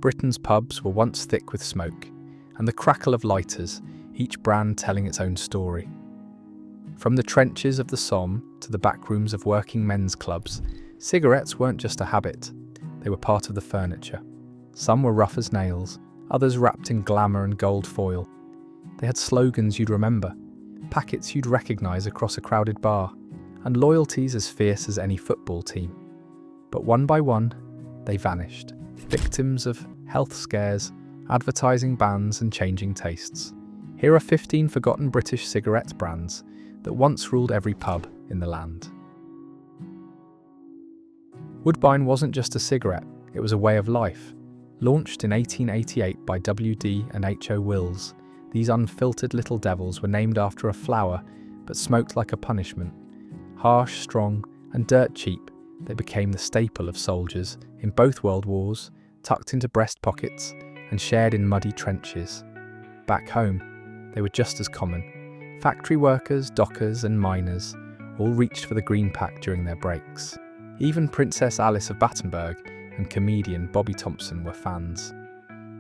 Britain's pubs were once thick with smoke, and the crackle of lighters, each brand telling its own story. From the trenches of the Somme to the backrooms of working men's clubs, cigarettes weren't just a habit, they were part of the furniture. Some were rough as nails, others wrapped in glamour and gold foil. They had slogans you'd remember, packets you'd recognise across a crowded bar, and loyalties as fierce as any football team. But one by one, they vanished, victims of health scares, advertising bans and changing tastes. Here are 15 forgotten British cigarette brands that once ruled every pub in the land. Woodbine wasn't just a cigarette, it was a way of life. Launched in 1888 by W.D. and H.O. Wills, these unfiltered little devils were named after a flower, but smoked like a punishment. Harsh, strong, and dirt cheap, they became the staple of soldiers in both world wars, tucked into breast pockets and shared in muddy trenches. Back home, they were just as common. Factory workers, dockers, and miners all reached for the green pack during their breaks. Even Princess Alice of Battenberg and comedian Bobby Thompson were fans.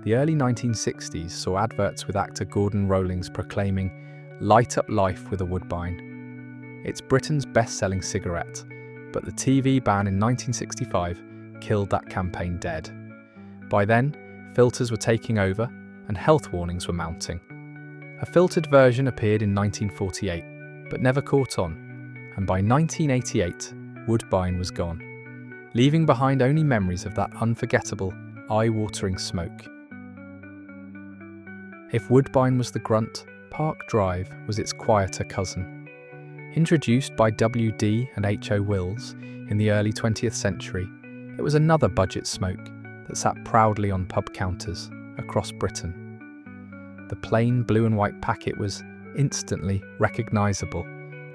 The early 1960s saw adverts with actor Gordon Rowlings proclaiming, "Light up life with a Woodbine." It's Britain's best-selling cigarette, but the TV ban in 1965 killed that campaign dead. By then, filters were taking over and health warnings were mounting. A filtered version appeared in 1948, but never caught on, and by 1988, Woodbine was gone, leaving behind only memories of that unforgettable, eye-watering smoke. If Woodbine was the grunt, Park Drive was its quieter cousin. Introduced by W.D. and H.O. Wills in the early 20th century, it was another budget smoke that sat proudly on pub counters across Britain. The plain blue and white packet was instantly recognisable,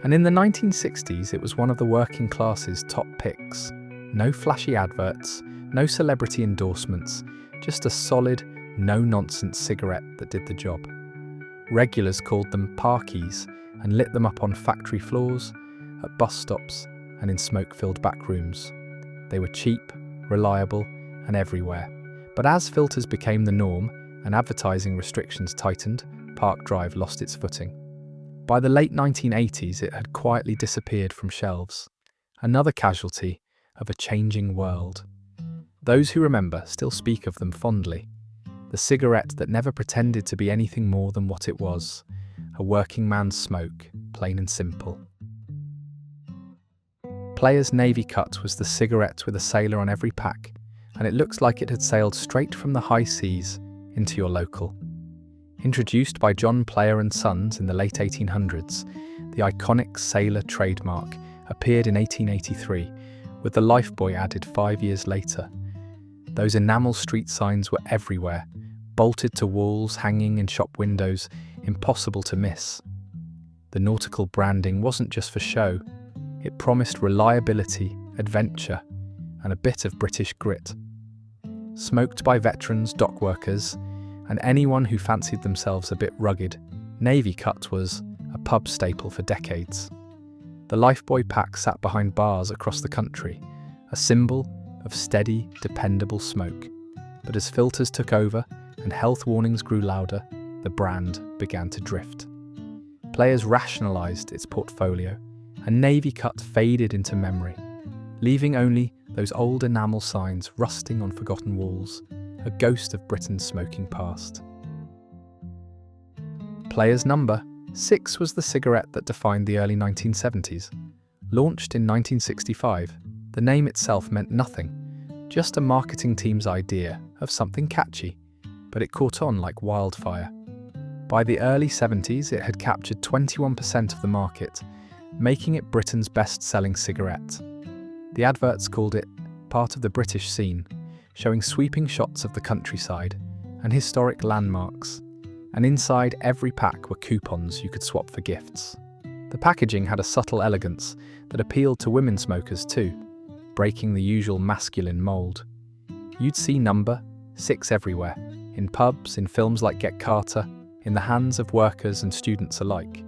and in the 1960s it was one of the working class's top picks. No flashy adverts, no celebrity endorsements, just a solid, no-nonsense cigarette that did the job. Regulars called them parkies and lit them up on factory floors, at bus stops, and in smoke-filled back rooms. They were cheap, reliable, and everywhere. But as filters became the norm and advertising restrictions tightened, Park Drive lost its footing. By the late 1980s, it had quietly disappeared from shelves. Another casualty of a changing world. Those who remember still speak of them fondly. The cigarette that never pretended to be anything more than what it was, a working man's smoke, plain and simple. Player's Navy Cut was the cigarette with a sailor on every pack, and it looks like it had sailed straight from the high seas into your local. Introduced by John Player and Sons in the late 1800s, the iconic sailor trademark appeared in 1883, with the Lifebuoy added 5 years later. Those enamel street signs were everywhere, bolted to walls, hanging in shop windows, impossible to miss. The nautical branding wasn't just for show, it promised reliability, adventure, and a bit of British grit. Smoked by veterans, dock workers, and anyone who fancied themselves a bit rugged, Navy Cut was a pub staple for decades. The Lifebuoy pack sat behind bars across the country, a symbol of steady, dependable smoke. But as filters took over and health warnings grew louder, the brand began to drift. Players rationalised its portfolio, and Navy Cut faded into memory, leaving only those old enamel signs rusting on forgotten walls, a ghost of Britain's smoking past. Player's number 6 was the cigarette that defined the early 1970s. Launched in 1965, the name itself meant nothing, just a marketing team's idea of something catchy, but it caught on like wildfire. By the early 70s, it had captured 21% of the market, making it Britain's best-selling cigarette. The adverts called it part of the British scene, showing sweeping shots of the countryside and historic landmarks, and inside every pack were coupons you could swap for gifts. The packaging had a subtle elegance that appealed to women smokers too, breaking the usual masculine mould. You'd see number 6 everywhere, in pubs, in films like Get Carter, in the hands of workers and students alike.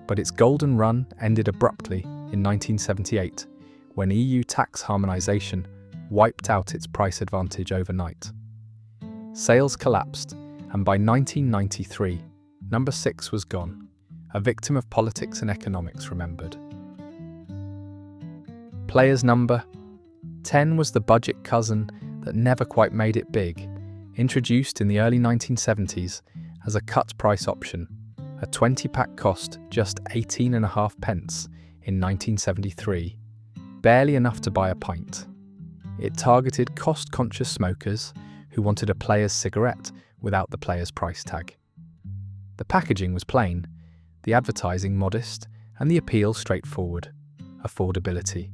But its golden run ended abruptly in 1978, when EU tax harmonisation wiped out its price advantage overnight. Sales collapsed, and by 1993, number 6 was gone, a victim of politics and economics remembered. Player's number 10 was the budget cousin that never quite made it big, introduced in the early 1970s as a cut-price option. A 20-pack cost just 18.5 pence in 1973, barely enough to buy a pint. It targeted cost-conscious smokers who wanted a player's cigarette without the player's price tag. The packaging was plain, the advertising modest, and the appeal straightforward: affordability.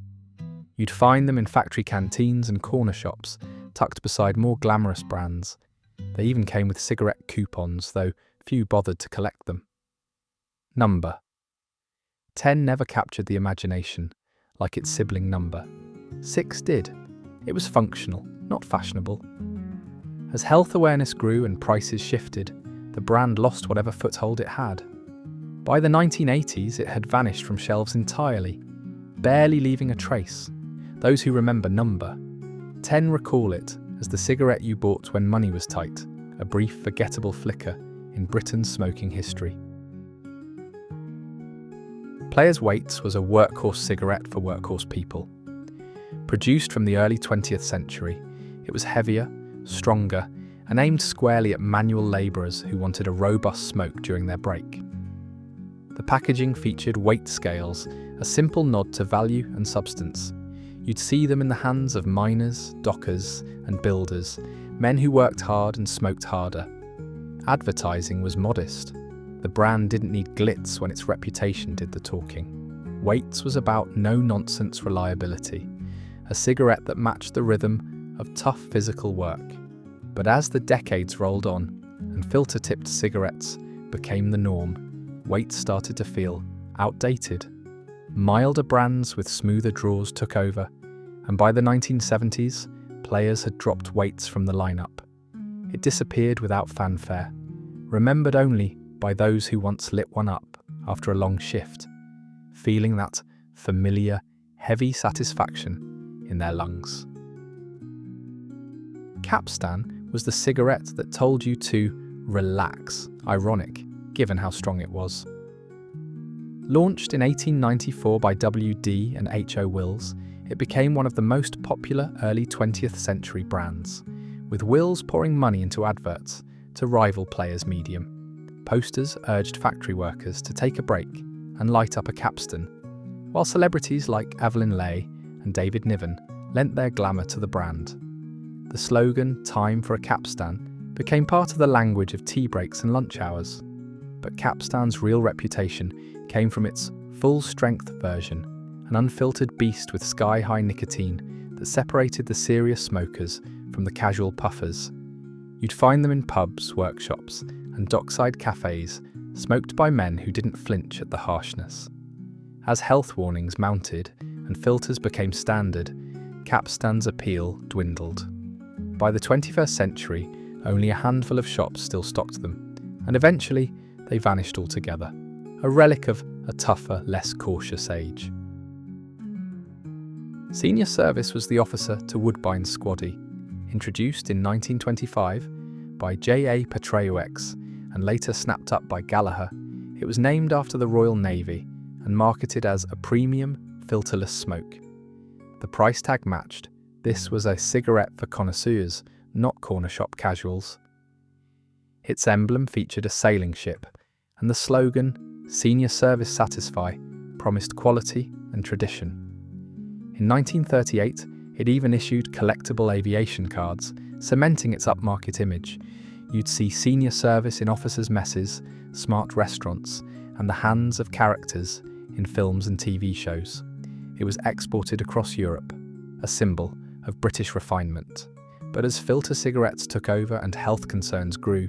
You'd find them in factory canteens and corner shops, tucked beside more glamorous brands. They even came with cigarette coupons, though few bothered to collect them. Number 10 never captured the imagination, like its sibling number. 6 did. It was functional, not fashionable. As health awareness grew and prices shifted, the brand lost whatever foothold it had. By the 1980s, it had vanished from shelves entirely, barely leaving a trace. Those who remember number 10 recall it as the cigarette you bought when money was tight, a brief, forgettable flicker in Britain's smoking history. Player's Waits was a workhorse cigarette for workhorse people. Produced from the early 20th century, it was heavier, stronger, and aimed squarely at manual labourers who wanted a robust smoke during their break. The packaging featured weight scales, a simple nod to value and substance. You'd see them in the hands of miners, dockers, and builders, men who worked hard and smoked harder. Advertising was modest. The brand didn't need glitz when its reputation did the talking. Waits was about no-nonsense reliability, a cigarette that matched the rhythm of tough physical work. But as the decades rolled on and filter-tipped cigarettes became the norm, Waits started to feel outdated. Milder brands with smoother draws took over, and by the 1970s, players had dropped Waits from the lineup. It disappeared without fanfare, remembered only by those who once lit one up after a long shift, feeling that familiar, heavy satisfaction in their lungs. CAPSTAN was the cigarette that told you to relax, ironic, given how strong it was. Launched in 1894 by W.D. and H.O. Wills, it became one of the most popular early 20th century brands, with Wills pouring money into adverts to rival Player's medium. Posters urged factory workers to take a break and light up a capstan, while celebrities like Evelyn Leigh and David Niven lent their glamour to the brand. The slogan, "Time for a Capstan," became part of the language of tea breaks and lunch hours. But Capstan's real reputation came from its full-strength version, an unfiltered beast with sky-high nicotine that separated the serious smokers from the casual puffers. You'd find them in pubs, workshops, and dockside cafes, smoked by men who didn't flinch at the harshness. As health warnings mounted and filters became standard, Capstan's appeal dwindled. By the 21st century, only a handful of shops still stocked them, and eventually they vanished altogether, a relic of a tougher, less cautious age. Senior service was the officer to Woodbine's squaddy. Introduced in 1925 by J.A. Petreux and later snapped up by Gallagher, it was named after the Royal Navy and marketed as a premium, filterless smoke. The price tag matched. This was a cigarette for connoisseurs, not corner shop casuals. Its emblem featured a sailing ship, and the slogan, "Senior Service Satisfy," promised quality and tradition. In 1938, it even issued collectible aviation cards, cementing its upmarket image. You'd see senior service in officers' messes, smart restaurants, and the hands of characters in films and TV shows. It was exported across Europe, a symbol of British refinement. But as filter cigarettes took over and health concerns grew,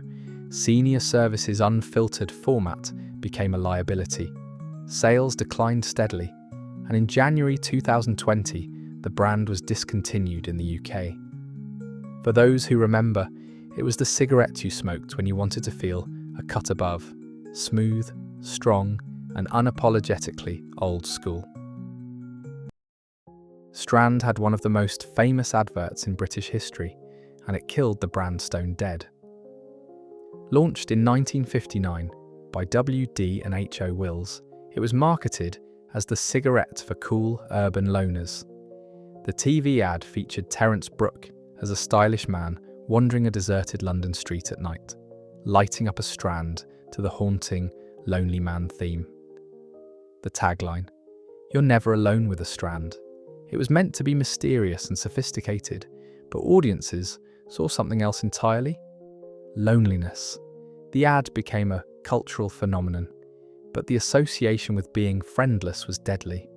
senior service's unfiltered format became a liability. Sales declined steadily, and in January 2020, the brand was discontinued in the UK. For those who remember, it was the cigarette you smoked when you wanted to feel a cut above, smooth, strong, and unapologetically old school. STRAND had one of the most famous adverts in British history, and it killed the brand stone dead. Launched in 1959 by WD&H Wills, it was marketed as the cigarette for cool urban loners. The TV ad featured Terence Brooke as a stylish man wandering a deserted London street at night, lighting up a strand to the haunting lonely man theme. The tagline, "You're never alone with a strand." It was meant to be mysterious and sophisticated, but audiences saw something else entirely: loneliness. The ad became a cultural phenomenon, but the association with being friendless was deadly.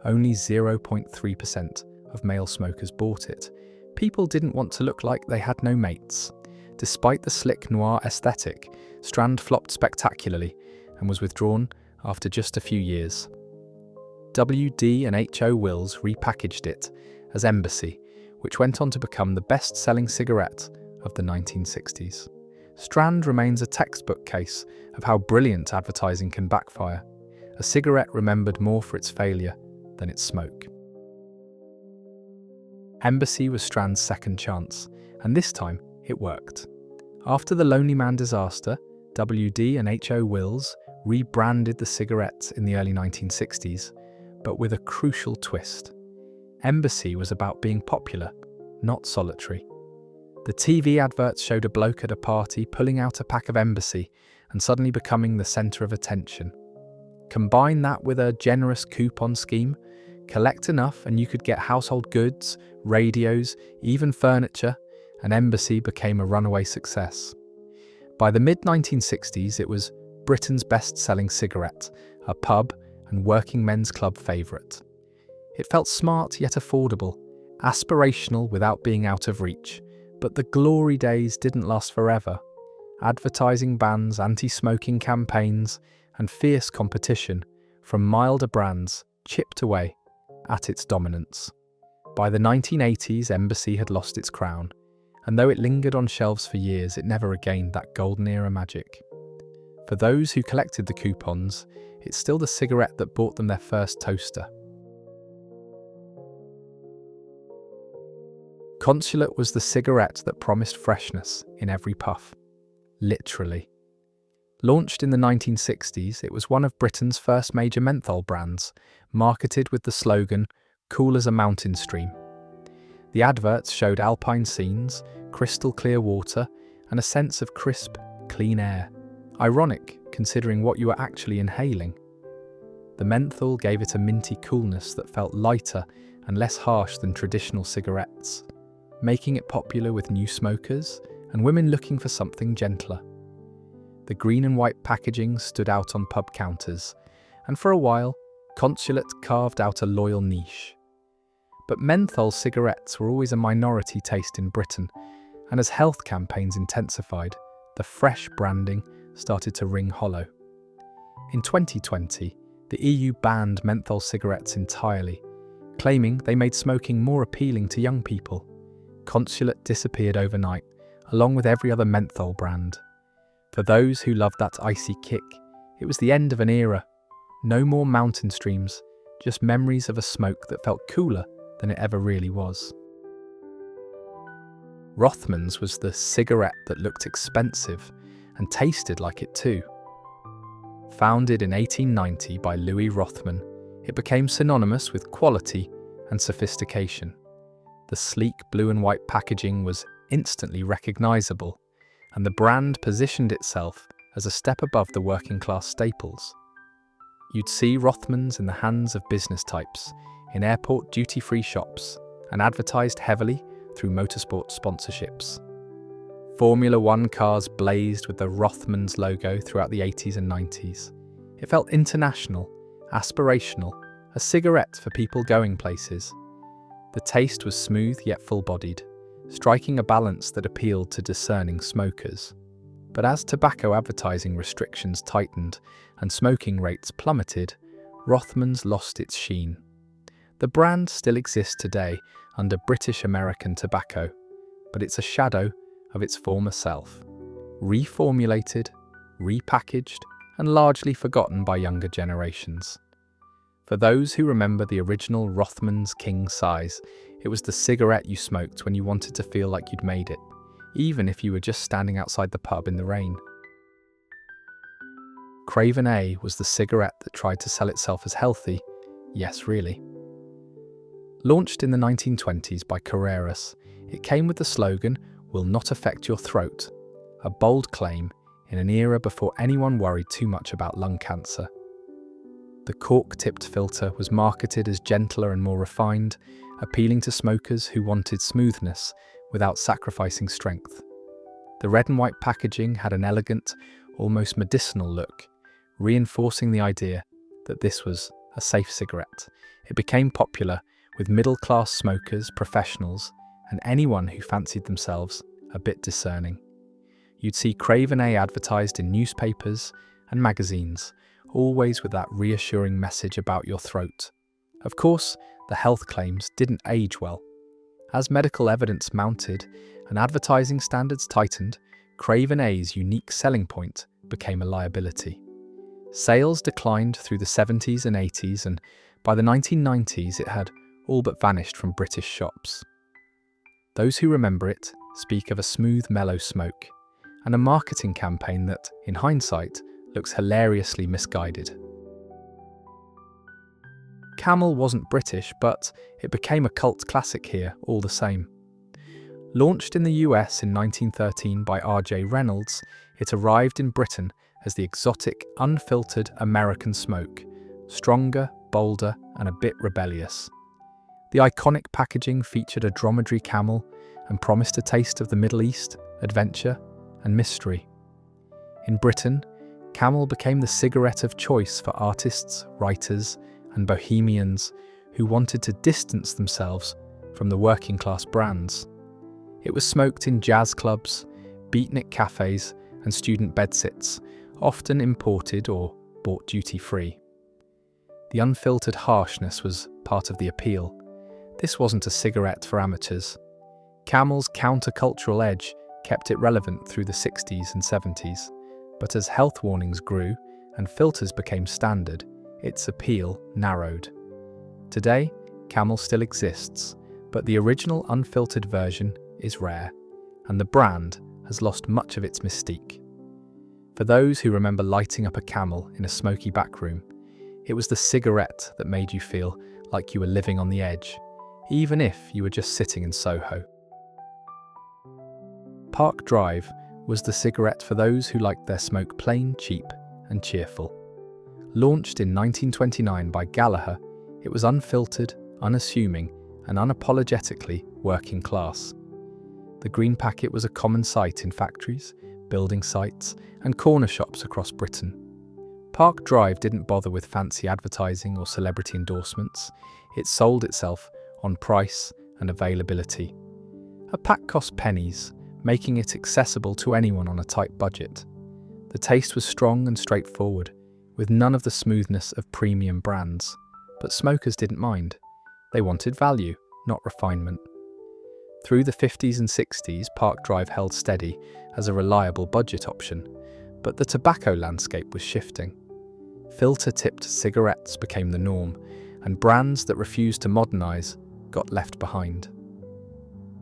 Only 0.3% of male smokers bought it. People didn't want to look like they had no mates. Despite the slick noir aesthetic, Strand flopped spectacularly and was withdrawn after just a few years. WD&H Wills repackaged it as Embassy, which went on to become the best-selling cigarette of the 1960s. Strand remains a textbook case of how brilliant advertising can backfire, a cigarette remembered more for its failure than its smoke. Embassy was Strand's second chance, and this time it worked. After the Lonely Man disaster, WD&H Wills rebranded the cigarettes in the early 1960s, but with a crucial twist. Embassy was about being popular, not solitary. The TV adverts showed a bloke at a party pulling out a pack of Embassy and suddenly becoming the centre of attention. Combine that with a generous coupon scheme, collect enough and you could get household goods, radios, even furniture, and Embassy became a runaway success. By the mid-1960s, it was Britain's best-selling cigarette, a pub and working men's club favourite. It felt smart yet affordable, aspirational without being out of reach, but the glory days didn't last forever. Advertising bans, anti-smoking campaigns, and fierce competition from milder brands chipped away at its dominance. By the 1980s, Embassy had lost its crown, and though it lingered on shelves for years, it never regained that golden era magic. For those who collected the coupons, it's still the cigarette that bought them their first toaster. Consulate was the cigarette that promised freshness in every puff. Literally. Launched in the 1960s, it was one of Britain's first major menthol brands, marketed with the slogan, "Cool as a mountain stream." The adverts showed alpine scenes, crystal clear water, and a sense of crisp, clean air. Ironic, considering what you were actually inhaling. The menthol gave it a minty coolness that felt lighter and less harsh than traditional cigarettes, making it popular with new smokers and women looking for something gentler. The green and white packaging stood out on pub counters, and for a while, Consulate carved out a loyal niche. But menthol cigarettes were always a minority taste in Britain, and as health campaigns intensified, the fresh branding started to ring hollow. In 2020, the EU banned menthol cigarettes entirely, claiming they made smoking more appealing to young people. Consulate disappeared overnight, along with every other menthol brand. For those who loved that icy kick, it was the end of an era. No more mountain streams, just memories of a smoke that felt cooler than it ever really was. Rothmans was the cigarette that looked expensive and tasted like it too. Founded in 1890 by Louis Rothman, it became synonymous with quality and sophistication. The sleek blue and white packaging was instantly recognizable, and the brand positioned itself as a step above the working class staples. You'd see Rothmans in the hands of business types, in airport duty-free shops, and advertised heavily through motorsport sponsorships. Formula One cars blazed with the Rothmans logo throughout the 80s and 90s. It felt international, aspirational, a cigarette for people going places. The taste was smooth yet full-bodied, striking a balance that appealed to discerning smokers. But as tobacco advertising restrictions tightened and smoking rates plummeted, Rothmans lost its sheen. The brand still exists today under British American Tobacco, but it's a shadow of its former self. Reformulated, repackaged, and largely forgotten by younger generations. For those who remember the original Rothmans king size, it was the cigarette you smoked when you wanted to feel like you'd made it. even if you were just standing outside the pub in the rain. CRAVEN A was the cigarette that tried to sell itself as healthy. Yes, really. Launched in the 1920s by Carreras, it came with the slogan, "Will not affect your throat," a bold claim in an era before anyone worried too much about lung cancer. The cork-tipped filter was marketed as gentler and more refined, appealing to smokers who wanted smoothness without sacrificing strength. The red and white packaging had an elegant, almost medicinal look, reinforcing the idea that this was a safe cigarette. It became popular with middle-class smokers, professionals, and anyone who fancied themselves a bit discerning. You'd see CRAVEN A advertised in newspapers and magazines, always with that reassuring message about your throat. Of course, the health claims didn't age well. As medical evidence mounted and advertising standards tightened, CRAVEN A's unique selling point became a liability. Sales declined through the 70s and 80s, and by the 1990s it had all but vanished from British shops. Those who remember it speak of a smooth, mellow smoke, and a marketing campaign that, in hindsight, looks hilariously misguided. CAMEL wasn't British, but it became a cult classic here all the same. Launched in the US in 1913 by R.J. Reynolds, it arrived in Britain as the exotic, unfiltered American smoke, stronger, bolder, and a bit rebellious. The iconic packaging featured a dromedary camel and promised a taste of the Middle East, adventure, and mystery. In Britain, CAMEL became the cigarette of choice for artists, writers, and bohemians who wanted to distance themselves from the working-class brands. It was smoked in jazz clubs, beatnik cafes, and student bedsits, often imported or bought duty-free. The unfiltered harshness was part of the appeal. This wasn't a cigarette for amateurs. CAMEL's countercultural edge kept it relevant through the 60s and 70s, but as health warnings grew and filters became standard, its appeal narrowed. Today, CAMEL still exists, but the original unfiltered version is rare, and the brand has lost much of its mystique. For those who remember lighting up a CAMEL in a smoky backroom, it was the cigarette that made you feel like you were living on the edge, even if you were just sitting in Soho. Park Drive was the cigarette for those who liked their smoke plain, cheap, and cheerful. Launched in 1929 by Gallagher, it was unfiltered, unassuming, and unapologetically working class. The green packet was a common sight in factories, building sites, and corner shops across Britain. Park Drive didn't bother with fancy advertising or celebrity endorsements. It sold itself on price and availability. A pack cost pennies, making it accessible to anyone on a tight budget. The taste was strong and straightforward, with none of the smoothness of premium brands. But smokers didn't mind. They wanted value, not refinement. Through the 50s and 60s, Park Drive held steady as a reliable budget option, but the tobacco landscape was shifting. Filter-tipped cigarettes became the norm, and brands that refused to modernize got left behind.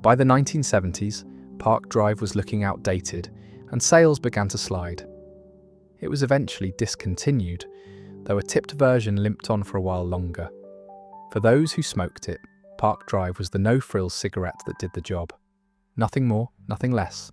By the 1970s, Park Drive was looking outdated, and sales began to slide. It was eventually discontinued, though a tipped version limped on for a while longer. For those who smoked it, Park Drive was the no-frills cigarette that did the job. Nothing more, nothing less.